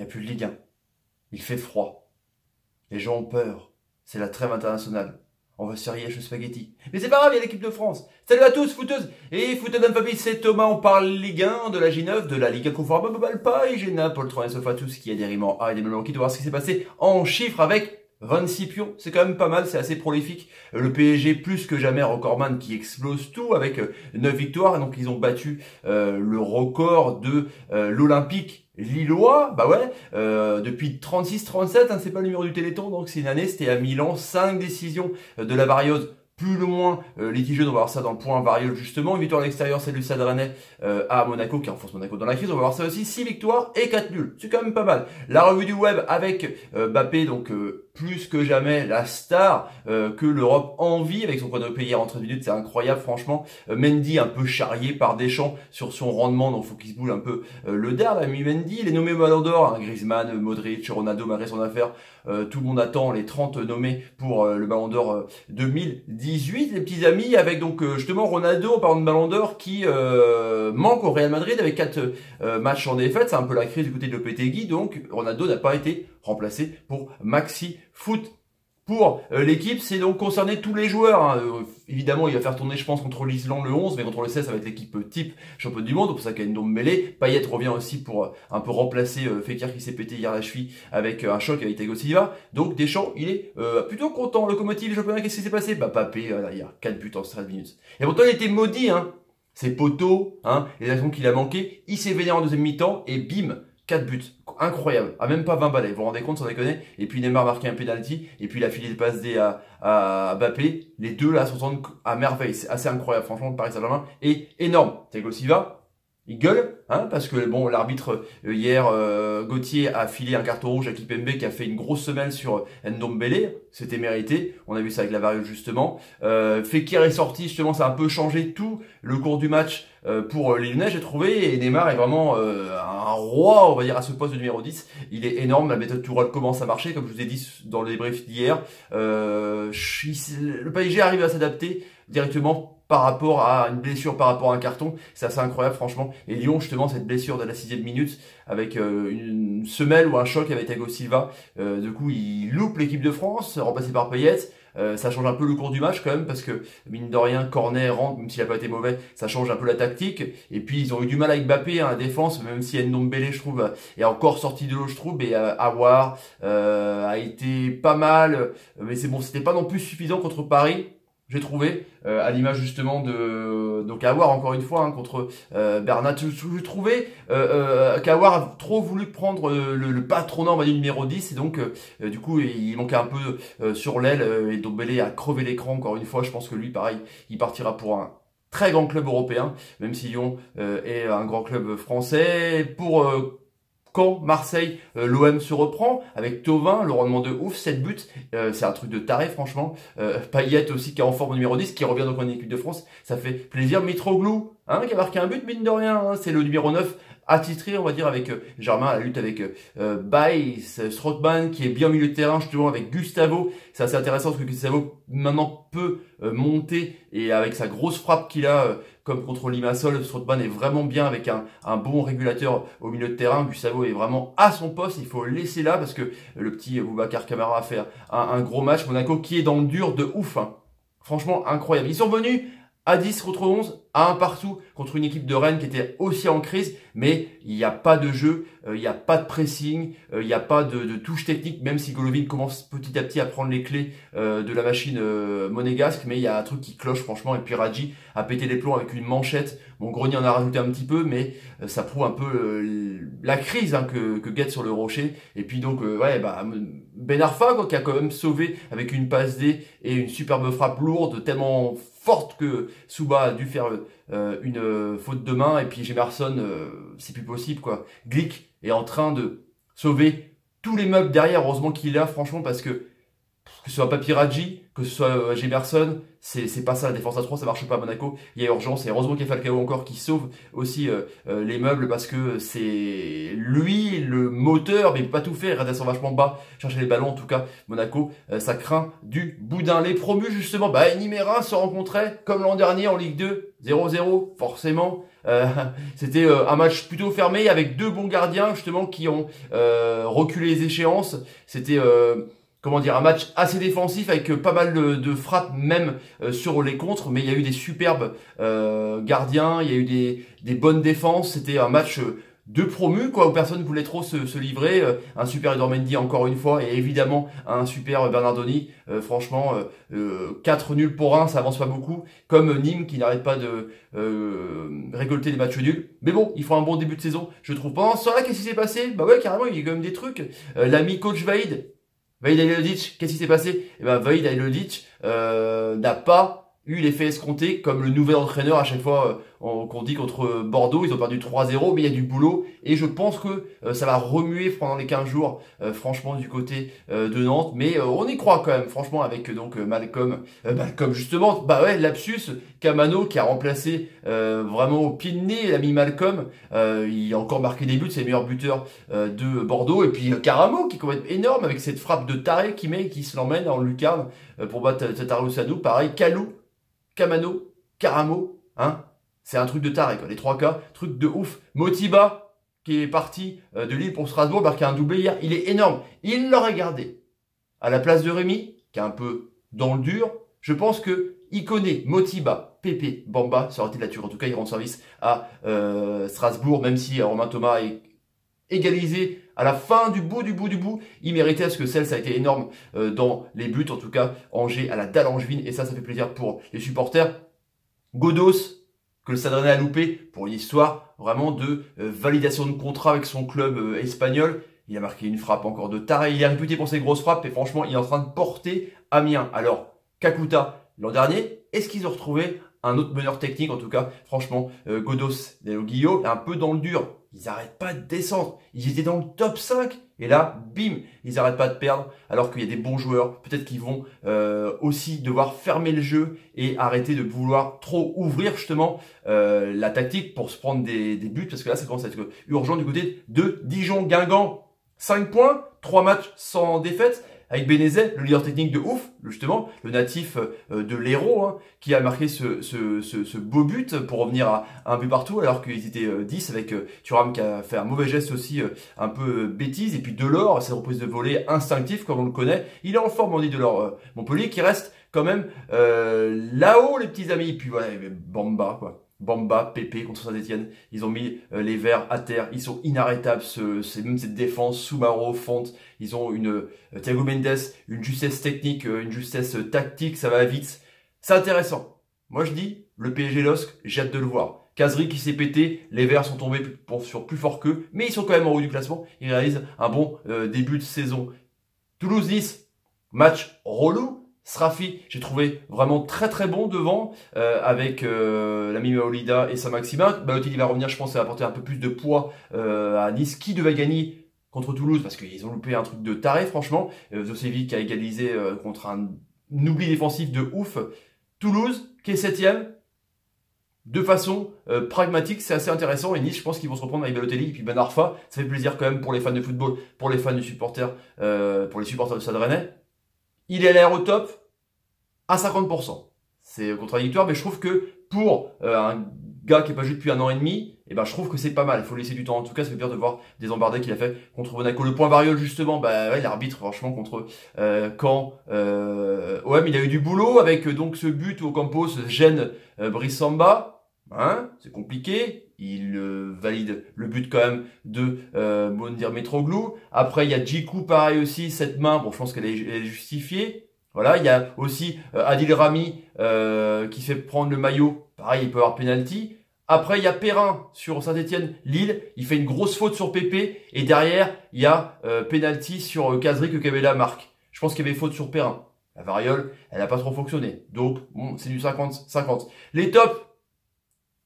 Il n'y a plus de Ligue 1. Il fait froid. Les gens ont peur. C'est la trêve internationale. On va se faire riche au spaghetti. Mais c'est pas grave, il y a l'équipe de France. Salut à tous, footeuses et footeux d'un famille, c'est Thomas. On parle Ligue 1, de la J9, de la Ligue 1 conforme Balpa et Géna, Paul Troyen, Sofatus, qui a des rimes en A et des melons qui doit voir ce qui s'est passé en chiffres avec 26 pions. C'est quand même pas mal, c'est assez prolifique. Le PSG plus que jamais, recordman qui explose tout avec 9 victoires. Et donc ils ont battu le record de l'Olympique Lillois, bah ouais, depuis 36-37, hein, c'est pas le numéro du Téléthon, donc c'est une année, c'était à Milan, 5 décisions de la Variose, plus ou moins litigieux, on va voir ça dans le point Variole justement, une victoire à l'extérieur, c'est du Stade Rennais à Monaco, qui enfonce Monaco dans la crise, on va voir ça aussi, 6 victoires et 4 nuls, c'est quand même pas mal. La revue du web avec Mbappé, donc plus que jamais la star que l'Europe envie, avec son quadruplé hier en 30 minutes, c'est incroyable franchement. Mendy un peu charrié par Deschamps sur son rendement, donc faut qu'il se boule un peu le derrière, l'ami Mendy. Il est nommé Ballon d'Or, hein, Griezmann, Modric, Ronaldo, malgré son affaire, tout le monde attend les 30 nommés pour le Ballon d'Or 2018, les petits amis, avec donc justement Ronaldo, en parlant de Ballon d'Or, qui manque au Real Madrid avec 4 matchs en défaite, c'est un peu la crise du côté de Lopetegui, donc Ronaldo n'a pas été remplacé pour Maxi Foot. Pour l'équipe, c'est donc concerné tous les joueurs. Hein. Évidemment, il va faire tourner, je pense, contre l'Islande le 11, mais contre le 16, ça va être l'équipe type championne du monde. C'est pour ça qu'il y a une dombe mêlée. Payet revient aussi pour un peu remplacer Fekir qui s'est pété hier la cheville avec un choc avec Thiago Silva. Donc Deschamps, il est plutôt content. Locomotive, championnat, qu'est-ce qui s'est passé? Bah Mbappé, il y a 4 buts en 13 minutes. Et pourtant, il était maudit, hein. Ses poteaux, hein, les actions qu'il a manqué. Il s'est vénéré en deuxième mi-temps et bim, 4 buts. Incroyable. À même pas 20 balais. Vous vous rendez compte, sans déconner. Et puis Neymar marqué un penalty. Et puis il a filé le passe D à Mbappé. Les deux là sont à merveille. C'est assez incroyable. Franchement, le Paris Saint-Germain est énorme. Thiago Silva, il gueule, hein, parce que bon, l'arbitre hier, Gauthier a filé un carton rouge à Kipembe qui a fait une grosse semelle sur Ndombele. C'était mérité. On a vu ça avec la variole justement. Fekir est sorti justement, ça a un peu changé tout le cours du match pour les Lyonnais, j'ai trouvé. Et Neymar est vraiment un roi, on va dire, à ce poste de numéro 10. Il est énorme. La méthode Tourelle commence à marcher, comme je vous ai dit dans le débrief d'hier. Le PSG arrive à s'adapter directement par rapport à une blessure, par rapport à un carton. C'est assez incroyable, franchement. Et Lyon, justement, cette blessure de la 6e minute, avec une semelle ou un choc avec Thiago Silva. Du coup, il loupe l'équipe de France, remplacé par Payet. Ça change un peu le cours du match quand même, parce que mine de rien, corner, rentre, même s'il n'a pas été mauvais, ça change un peu la tactique. Et puis ils ont eu du mal avec Mbappé, hein, la défense, même si Ndombele, je trouve, est encore sorti de l'eau, je trouve. Et Aouar a été pas mal, mais c'est bon, c'était pas non plus suffisant contre Paris. J'ai trouvé, à l'image justement de donc Aouar encore une fois, hein, contre Bernat. Je trouvais qu'Aouar a trop voulu prendre le patronat, on va dire, numéro 10, et donc du coup il manquait un peu sur l'aile, et Ndombele a crevé l'écran encore une fois. Je pense que lui, pareil, il partira pour un très grand club européen, même si Lyon est un grand club français. Pour quand Marseille, l'OM se reprend avec Thauvin, le rendement de ouf, 7 buts, c'est un truc de taré franchement. Payet aussi qui est en forme au numéro 10, qui revient donc en équipe de France, ça fait plaisir. Mitroglou, hein, qui a marqué un but, mine de rien, hein, c'est le numéro 9 attitré, on va dire, avec Germain à la lutte avec Baye, Strootman qui est bien au milieu de terrain justement avec Gustavo. C'est assez intéressant parce que Gustavo maintenant peut monter, et avec sa grosse frappe qu'il a comme contre Limassol, Strootman est vraiment bien avec un bon régulateur au milieu de terrain. Gustavo est vraiment à son poste, il faut le laisser là parce que le petit Boubacar Kamara a fait un gros match. Monaco qui est dans le dur de ouf, hein. Franchement incroyable. Ils sont venus à 10 contre 11, à 1 partout contre une équipe de Rennes qui était aussi en crise, mais il n'y a pas de jeu, il n'y a pas de pressing, il n'y a pas de touche technique, même si Golovin commence petit à petit à prendre les clés de la machine monégasque, mais il y a un truc qui cloche franchement. Et puis Radji a pété les plombs avec une manchette. Bon, Grenier en a rajouté un petit peu, mais ça prouve un peu la crise, hein, que guette sur le rocher. Et puis donc, ouais, bah, Ben Arfa, quoi, qui a quand même sauvé avec une passe D et une superbe frappe lourde, tellement forte que Souba a dû faire une faute de main. Et puis Gemerson, c'est plus possible, quoi. Glick est en train de sauver tous les meubles derrière. Heureusement qu'il est là, franchement, parce que ce soit Papy-Radji, que ce soit Gemerson, c'est pas ça, la défense à 3, ça marche pas à Monaco. Il y a urgence, et heureusement qu'il y a Falcao encore qui sauve aussi les meubles, parce que c'est lui le moteur, mais il peut pas tout faire, il redescend vachement bas, chercher les ballons. En tout cas, Monaco, ça craint du boudin. Les promus, justement, Nîmes et Reims se rencontraient comme l'an dernier en Ligue 2, 0-0, forcément. C'était un match plutôt fermé avec deux bons gardiens justement qui ont reculé les échéances. C'était comment dire, un match assez défensif avec pas mal de frappes même sur les contres, mais il y a eu des superbes gardiens, il y a eu des bonnes défenses. C'était un match de promu quoi, où personne voulait trop se livrer. Un super Edouard Mendy encore une fois, et évidemment un super Bernardoni. Franchement, 4 nuls pour 1, ça avance pas beaucoup, comme Nîmes qui n'arrête pas de récolter des matchs nuls. Mais bon, ils font un bon début de saison, je trouve. Pendant ce temps-là, qu'est-ce qui s'est passé? Bah ouais, carrément, il y a quand même des trucs. L'ami coach Vaïd Halilhodžić, qu'est-ce qui s'est passé? Eh ben, Vaïd Halilhodžić n'a pas eu l'effet escompté comme le nouvel entraîneur à chaque fois qu'on dit contre Bordeaux. Ils ont perdu 3-0, mais il y a du boulot et je pense que ça va remuer pendant les 15 jours franchement du côté de Nantes, mais on y croit quand même franchement avec donc Malcolm justement, bah ouais, lapsus, Camano qui a remplacé vraiment au pied de nez l'ami Malcolm. Il a encore marqué des buts, c'est le meilleur buteur de Bordeaux, et puis Caramo qui est quand même énorme avec cette frappe de taré qui met, qui se l'emmène en lucarne pour battre Tataru Sadou. Pareil, Kalou, Camano, Caramo, hein, c'est un truc de taré quoi, les 3 cas, truc de ouf. Motiba qui est parti de Lille pour Strasbourg, marqué un doublé hier, il est énorme. Il l'aurait gardé à la place de Rémi, qui est un peu dans le dur. Je pense que Ikoné, Motiba, Pépé, Bamba, ça aurait été de la tuerie. En tout cas, il rend service à Strasbourg, même si Romain Thomas est égalisé à la fin du bout. Il méritait, parce que ça a été énorme dans les buts. En tout cas, Angers à la dalle angevine, et ça fait plaisir pour les supporters. Godos, que le Stade Rennais a loupé pour une histoire vraiment de validation de contrat avec son club espagnol. Il a marqué une frappe encore de taré. Il est réputé pour ses grosses frappes, et franchement, il est en train de porter Amiens. Alors, Kakuta, l'an dernier, est-ce qu'ils ont retrouvé un autre meneur technique? En tout cas, franchement, Godos, Delo Guillot, un peu dans le dur. Ils n'arrêtent pas de descendre. Ils étaient dans le top 5. Et là, bim, ils n'arrêtent pas de perdre. Alors qu'il y a des bons joueurs. Peut-être qu'ils vont aussi devoir fermer le jeu et arrêter de vouloir trop ouvrir justement la tactique pour se prendre des buts. Parce que là, ça commence à être urgent du côté de Dijon-Guingamp. 5 points, 3 matchs sans défaite. Avec Bénézet, le leader technique de ouf, justement, le natif de l'Hérault, hein, qui a marqué ce beau but pour revenir à un but partout, alors qu'ils étaient 10, avec Thuram qui a fait un mauvais geste aussi, un peu bêtise, et puis Delors, cette reprise de volée instinctive, comme on le connaît. Il est en forme, on dit Delors, Montpellier, qui reste quand même là-haut, les petits amis. Puis voilà, Bamba, quoi. Bamba, Pépé contre Saint-Etienne, ils ont mis les Verts à terre, ils sont inarrêtables, c'est même cette défense, Soumaro, Fonte, ils ont Thiago Mendes, une justesse technique, une justesse tactique, ça va vite, c'est intéressant. Moi je dis, le PSG LOSC, j'ai hâte de le voir. Kazri qui s'est pété, les Verts sont tombés sur plus fort qu'eux, mais ils sont quand même en haut du classement, ils réalisent un bon début de saison. Toulouse-Nice, match relou. Srafi, j'ai trouvé vraiment très bon devant avec l'ami Maolida et Saint-Maximin. Balotelli va revenir, je pense, à apporter un peu plus de poids à Nice, qui devait gagner contre Toulouse parce qu'ils ont loupé un truc de taré, franchement. Zosevic a égalisé contre un oubli défensif de ouf. Toulouse, qui est 7ème, de façon pragmatique, c'est assez intéressant. Et Nice, je pense qu'ils vont se reprendre avec Balotelli et puis Ben Arfa. Ça fait plaisir quand même pour les fans de football, pour les fans du supporter, pour les supporters du Stade Rennais. Il est l'air au top à 50%. C'est contradictoire, mais je trouve que pour un gars qui n'est pas joué depuis 1 an et demi, eh ben, je trouve que c'est pas mal. Il faut laisser du temps. En tout cas, ça fait plaisir de voir des embardés qu'il a fait contre Monaco. Le point variole, justement, bah ouais, l'arbitre, franchement, contre Caen. OM, il a eu du boulot avec donc ce but où Ocampos gêne Brice Samba. Hein, c'est compliqué. Il valide le but quand même de Mondir Mitroglou. Après, il y a Djikou, pareil aussi, cette main. Bon, je pense qu'elle est justifiée. Voilà, il y a aussi Adil Rami qui fait prendre le maillot. Pareil, il peut avoir penalty. Après, il y a Perrin sur Saint-Etienne, Lille. Il fait une grosse faute sur Pépé. Et derrière, il y a penalty sur Kazri que Kabela marque. Je pense qu'il y avait faute sur Perrin. La variole, elle n'a pas trop fonctionné. Donc, bon, c'est du 50-50. Les tops.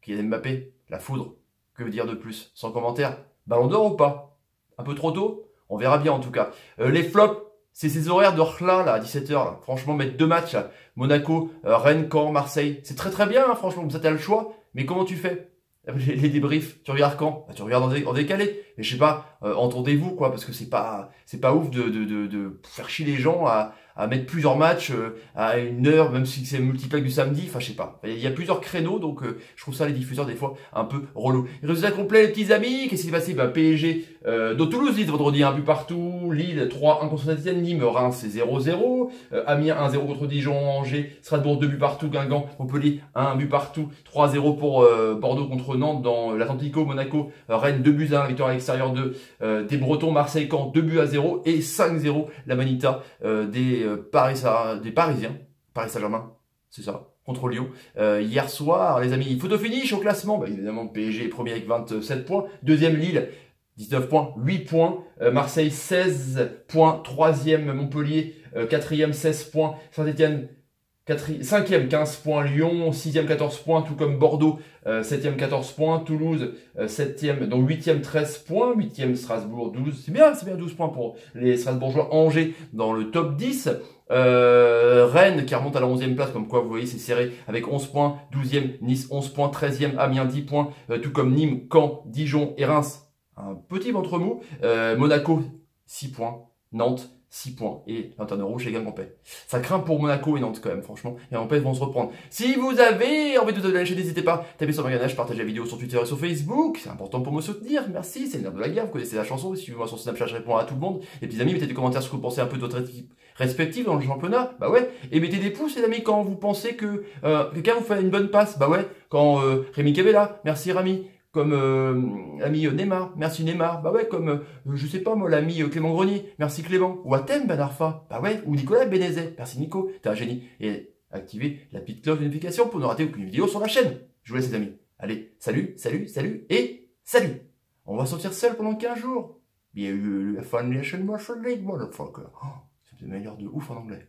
Kylian Mbappé, la foudre. Que dire de plus? Sans commentaire. Ballon d'or ou pas? Un peu trop tôt? On verra bien en tout cas. Les flops. C'est ces horaires de Rla, là, à 17h, là. Franchement, mettre 2 matchs, là. Monaco, Rennes, Caen, Marseille. C'est très bien, hein, franchement. Comme ça, t'as le choix. Mais comment tu fais? Les débriefs, tu regardes quand? Bah, tu regardes en décalé. Et je sais pas, entendez-vous quoi, parce que c'est pas ouf de faire chier les gens à mettre plusieurs matchs à une heure, même si c'est multiplac du samedi, enfin je sais pas. Il y a plusieurs créneaux, donc je trouve ça les diffuseurs des fois un peu relou. Résultat complet les petits amis, qu'est-ce qui s'est passé? PSG de Toulouse, Lille vendredi, un but partout, Lille 3-1 contre Saint-Etienne, Nîmes, Reims c'est 0-0, Amiens 1-0 contre Dijon, Angers, Strasbourg 2 buts partout, Guingamp, Montpellier 1 but partout, 3-0 pour Bordeaux contre Nantes dans l'Atlantico, Monaco, Rennes 2-1, victoire à l'extérieur des Bretons, Marseille Caen 2-0 et 5-0 la Manita des Parisiens, Paris Saint-Germain, c'est ça, contre Lyon. Hier soir, les amis, photo finish au classement, bah, évidemment PSG est premier avec 27 points, deuxième Lille 19 points, 8 points, Marseille 16 points, troisième Montpellier, quatrième 16 points, Saint-Etienne 5e 15 points, Lyon 6e 14 points, tout comme Bordeaux 7e 14 points, Toulouse 7e, donc 8e 13 points, 8e Strasbourg 12, c'est bien 12 points pour les Strasbourgeois, Angers dans le top 10, Rennes qui remonte à la 11e place, comme quoi vous voyez c'est serré avec 11 points, 12e Nice 11 points, 13e Amiens 10 points, tout comme Nîmes, Caen, Dijon et Reims, un petit ventre mou, Monaco 6 points, Nantes 6 points et Lanterne Rouge également paix. Ça craint pour Monaco et Nantes quand même, franchement. Et en paix, ils vont se reprendre. Si vous avez envie de vous abonner à la chaîne, n'hésitez pas. Tapez sur Maganage, partagez la vidéo sur Twitter et sur Facebook. C'est important pour me soutenir. Merci, c'est le nerf de la guerre. Vous connaissez la chanson. Suivez-moi sur Snapchat, je réponds à tout le monde. Et puis, les amis, mettez des commentaires sur ce que vous pensez un peu de votre équipe respective dans le championnat. Bah ouais. Et mettez des pouces, les amis, quand vous pensez que quelqu'un vous fait une bonne passe. Bah ouais. Quand Rémi Cavella, merci Rémi. Comme l'ami Neymar, merci Neymar, bah ouais, comme, je sais pas moi, l'ami Clément Grenier, merci Clément, ou Athème Ben Arfa, bah ouais, ou Nicolas Benezet, merci Nico, t'es un génie, et activez la petite cloche de notification pour ne rater aucune vidéo sur la chaîne. Je vous laisse les amis, allez, salut, et salut. On va sortir seul pendant 15 jours. Il y a eu la Foundation Motion League, motherfucker. Oh, c'est le meilleur de ouf en anglais.